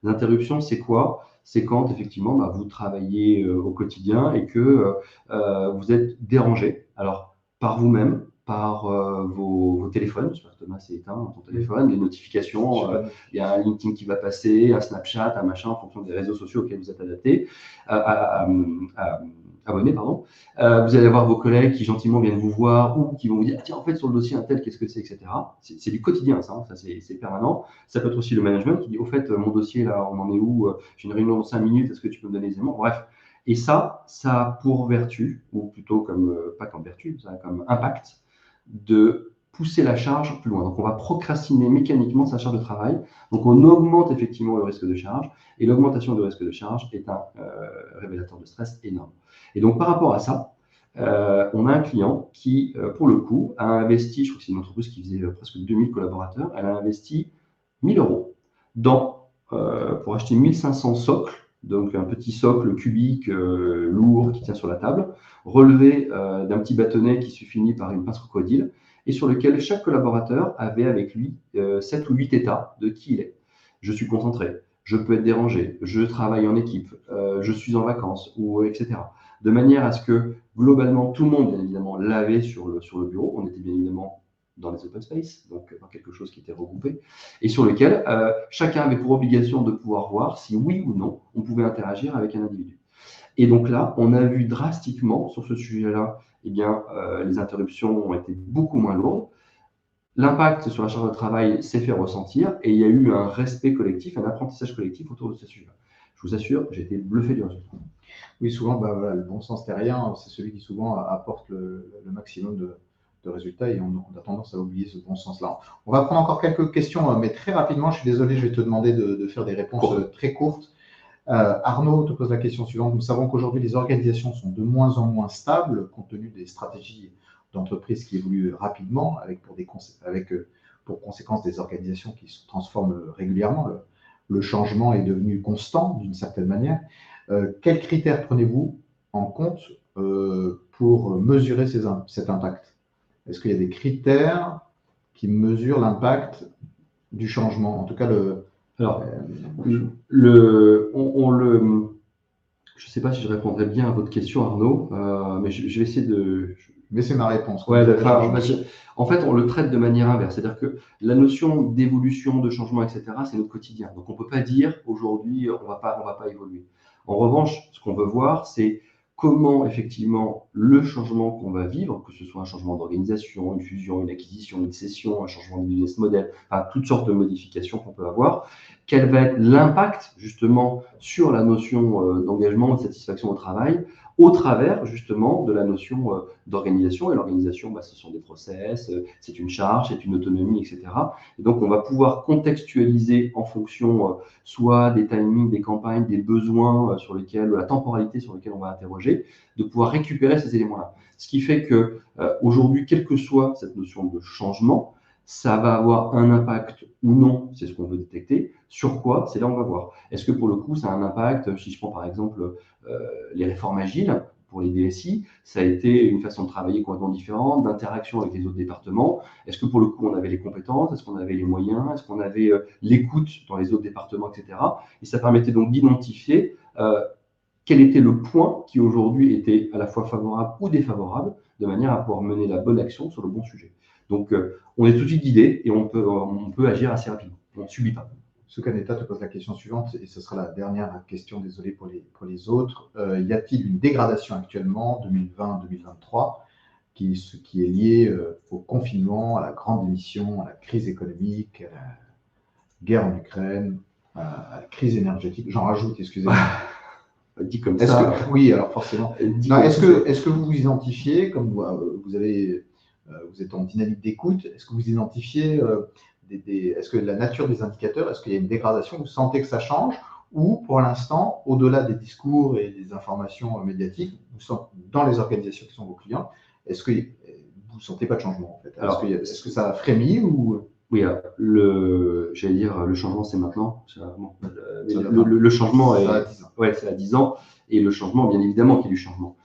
[SPEAKER 2] Les interruptions, c'est quoi? c'est quand effectivement vous travaillez au quotidien et que vous êtes dérangé, alors par vous-même, par vos téléphones. Je sais pas, Thomas, c'est éteint ton téléphone, les notifications, il y a un LinkedIn qui va passer, un Snapchat, un machin en fonction des réseaux sociaux auxquels vous êtes adapté, abonné, pardon. Vous allez avoir vos collègues qui gentiment viennent vous voir ou qui vont vous dire tiens, en fait, sur le dossier un tel, qu'est-ce que c'est, etc. C'est du quotidien, ça c'est permanent. Ça peut être aussi le management qui dit au fait, mon dossier, là, on en est où? J'ai une réunion dans 5 minutes, est-ce que tu peux me donner les éléments? Bref. Et ça a pour vertu, ou plutôt comme, pas comme vertu, ça a comme impact, de pousser la charge plus loin. Donc, on va procrastiner mécaniquement sa charge de travail. Donc, on augmente effectivement le risque de charge. Et l'augmentation du risque de charge est un révélateur de stress énorme. Et donc, par rapport à ça, on a un client qui, pour le coup, a investi, je crois que c'est une entreprise qui faisait presque 2000 collaborateurs, elle a investi 1000 euros pour acheter 1500 socles, donc un petit socle cubique lourd qui tient sur la table, relevé d'un petit bâtonnet qui se finit par une pince crocodile, et sur lequel chaque collaborateur avait avec lui 7 ou 8 états de qui il est. Je suis concentré, je peux être dérangé, je travaille en équipe, je suis en vacances, ou etc. De manière à ce que, globalement, tout le monde, bien évidemment, l'avait sur le bureau. On était bien évidemment dans les open space, donc dans quelque chose qui était regroupé, et sur lequel chacun avait pour obligation de pouvoir voir si oui ou non on pouvait interagir avec un individu. Et donc là, on a vu drastiquement sur ce sujet-là, les interruptions ont été beaucoup moins lourdes. L'impact sur la charge de travail s'est fait ressentir et il y a eu un respect collectif, un apprentissage collectif autour de ce sujet-là. Je vous assure, j'ai été bluffé du résultat.
[SPEAKER 1] Oui, souvent, voilà, le bon sens terrien, c'est celui qui souvent apporte le maximum de résultats et on a tendance à oublier ce bon sens-là. On va prendre encore quelques questions, mais très rapidement. Je suis désolé, je vais te demander de faire des réponses très courtes. Arnaud te pose la question suivante. Nous savons qu'aujourd'hui, les organisations sont de moins en moins stables compte tenu des stratégies d'entreprise qui évoluent rapidement, avec pour conséquence des organisations qui se transforment régulièrement. Le changement est devenu constant d'une certaine manière. Quels critères prenez-vous en compte pour mesurer cet impact? Est-ce qu'il y a des critères qui mesurent l'impact du changement? En tout cas,
[SPEAKER 2] je ne sais pas si je répondrai bien à votre question, Arnaud, mais je vais essayer de...
[SPEAKER 1] Mais c'est ma réponse.
[SPEAKER 2] Ouais, en fait, on le traite de manière inverse. C'est-à-dire que la notion d'évolution, de changement, etc., c'est notre quotidien. Donc, on ne peut pas dire aujourd'hui, on va pas évoluer. En revanche, ce qu'on veut voir, c'est comment effectivement le changement qu'on va vivre, que ce soit un changement d'organisation, une fusion, une acquisition, une cession, un changement de business model, enfin toutes sortes de modifications qu'on peut avoir, quel va être l'impact justement sur la notion d'engagement, de satisfaction au travail, au travers justement de la notion d'organisation. Et l'organisation, ce sont des process, c'est une charge, c'est une autonomie, etc. Et donc, on va pouvoir contextualiser en fonction soit des timings, des campagnes, des besoins sur lesquels, la temporalité sur laquelle on va interroger, de pouvoir récupérer ces éléments-là. Ce qui fait que aujourd'hui, quelle que soit cette notion de changement, ça va avoir un impact ou non, c'est ce qu'on veut détecter. Sur quoi? C'est là où on va voir. Est-ce que pour le coup, ça a un impact, si je prends par exemple les réformes agiles pour les DSI, ça a été une façon de travailler complètement différente, d'interaction avec les autres départements. Est-ce que pour le coup, on avait les compétences? Est-ce qu'on avait les moyens? Est-ce qu'on avait l'écoute dans les autres départements, etc. Et ça permettait donc d'identifier quel était le point qui aujourd'hui était à la fois favorable ou défavorable, de manière à pouvoir mener la bonne action sur le bon sujet. Donc, on est tout de suite guidé et on peut agir assez rapidement. On ne subit pas.
[SPEAKER 1] Sukaneta te pose la question suivante, et ce sera la dernière question, désolé pour les autres. Y a-t-il une dégradation actuellement, 2020-2023, qui est liée au confinement, à la grande émission, à la crise économique, à la guerre en Ukraine, à la crise énergétique? J'en rajoute, excusez-moi.
[SPEAKER 2] Dit comme ça.
[SPEAKER 1] Oui, alors forcément. Est-ce que vous vous identifiez, comme vous êtes en dynamique d'écoute, est-ce que vous identifiez est-ce que la nature des indicateurs, est-ce qu'il y a une dégradation? Vous sentez que ça change? Ou pour l'instant, au-delà des discours et des informations médiatiques, dans les organisations qui sont vos clients, est-ce que vous ne sentez pas de changement en fait? Est-ce que ça a frémi ou...
[SPEAKER 2] Oui, j'allais dire, le changement c'est maintenant. Le changement c'est à 10 ans. Et le changement, bien évidemment qu'il y a du changement.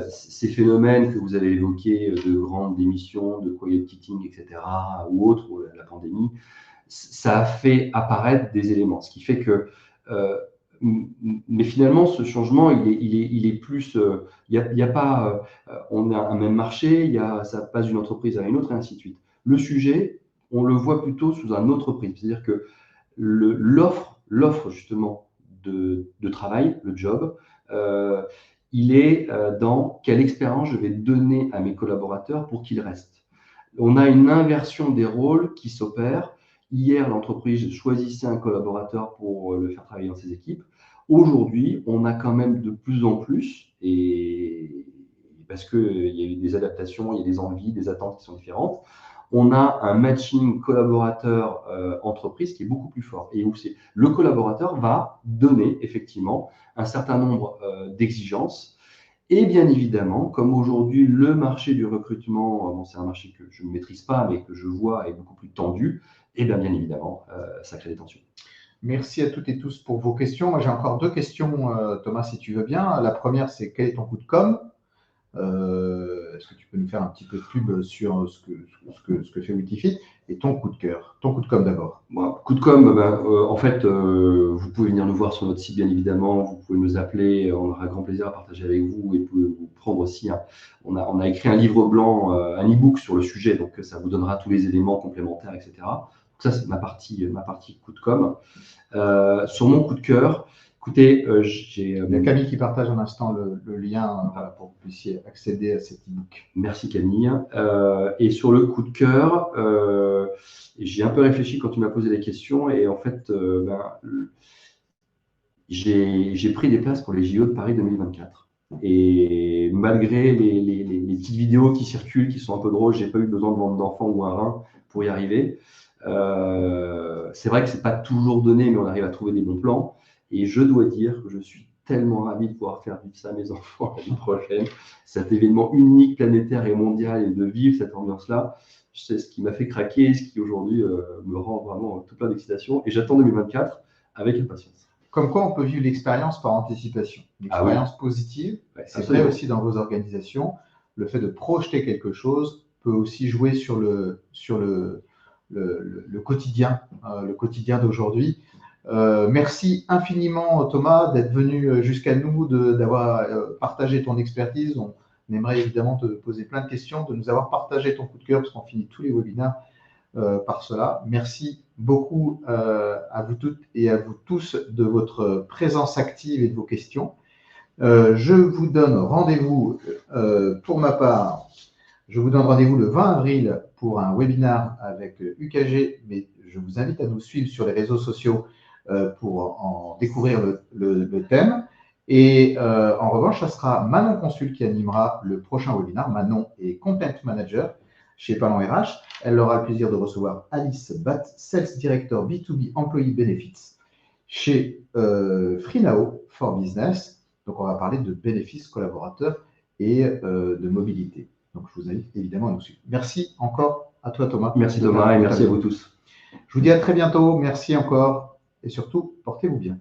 [SPEAKER 2] Ces phénomènes que vous avez évoqués de grandes démissions, de quiet quitting, etc., ou autres, ou la pandémie, ça a fait apparaître des éléments. Ce qui fait que mais finalement, ce changement, il est plus. Il y a pas. On a un même marché, ça passe d'une entreprise à une autre, et ainsi de suite. Le sujet, on le voit plutôt sous un autre prisme. C'est-à-dire que l'offre justement de travail, le job, il est dans quelle expérience je vais donner à mes collaborateurs pour qu'ils restent. On a une inversion des rôles qui s'opère. Hier, l'entreprise choisissait un collaborateur pour le faire travailler dans ses équipes. Aujourd'hui, on a quand même de plus en plus, et parce qu'il y a eu des adaptations, il y a des envies, des attentes qui sont différentes, on a un matching collaborateur-entreprise qui est beaucoup plus fort et où le collaborateur va donner effectivement un certain nombre d'exigences. Et bien évidemment, comme aujourd'hui, le marché du recrutement, c'est un marché que je ne maîtrise pas, mais que je vois est beaucoup plus tendu, et bien évidemment, ça crée des tensions.
[SPEAKER 1] Merci à toutes et tous pour vos questions. Moi, j'ai encore 2 questions, Thomas, si tu veux bien. La première, c'est quel est ton coup de com'? Est-ce que tu peux nous faire un petit peu de pub sur ce que fait Witifit et ton coup de cœur, ton coup de com' d'abord?
[SPEAKER 2] Coup de com', en fait, vous pouvez venir nous voir sur notre site, bien évidemment. Vous pouvez nous appeler, on aura grand plaisir à partager avec vous et vous pouvez vous prendre aussi. On a écrit un livre blanc, un e-book sur le sujet, donc ça vous donnera tous les éléments complémentaires, etc. Donc ça, c'est ma partie coup de com'. Sur mon coup de cœur, écoutez,
[SPEAKER 1] il y a Camille qui partage un instant le lien pour que vous puissiez accéder à cet e-book.
[SPEAKER 2] Merci Camille. Et sur le coup de cœur, j'ai un peu réfléchi quand tu m'as posé les questions et en fait, j'ai pris des places pour les JO de Paris 2024. Et malgré les petites vidéos qui circulent, qui sont un peu drôles, j'ai pas eu besoin de vendre d'enfants ou un rein pour y arriver. C'est vrai que c'est pas toujours donné, mais on arrive à trouver des bons plans. Et je dois dire que je suis tellement ravi de pouvoir faire vivre ça à mes enfants l'année prochaine. Cet événement unique, planétaire et mondial, et de vivre cette ambiance-là, c'est ce qui m'a fait craquer, ce qui aujourd'hui me rend vraiment tout plein d'excitation. Et j'attends 2024 avec impatience.
[SPEAKER 1] Comme quoi, on peut vivre l'expérience par anticipation, une expérience positive. Ouais, c'est vrai aussi dans vos organisations. Le fait de projeter quelque chose peut aussi jouer sur le quotidien, le quotidien d'aujourd'hui. Merci infiniment Thomas d'être venu jusqu'à nous, d'avoir partagé ton expertise. On aimerait évidemment te poser plein de questions, de nous avoir partagé ton coup de cœur parce qu'on finit tous les webinaires par cela. Merci beaucoup à vous toutes et à vous tous de votre présence active et de vos questions. Je vous donne rendez-vous pour ma part. Je vous donne rendez-vous le 20 avril pour un webinaire avec UKG, mais je vous invite à nous suivre sur les réseaux sociaux pour en découvrir le thème. Et en revanche, ça sera Manon Consul qui animera le prochain webinaire. Manon est Content Manager chez Parlons RH. Elle aura le plaisir de recevoir Alice Batt, Sales Director B2B Employee Benefits chez Freenao for Business. Donc, on va parler de bénéfices collaborateurs et de mobilité. Donc, je vous invite évidemment à nous suivre. Merci encore à toi, Thomas.
[SPEAKER 2] Merci Thomas et merci à vous tous.
[SPEAKER 1] Je vous dis à très bientôt. Merci encore et surtout, portez-vous bien.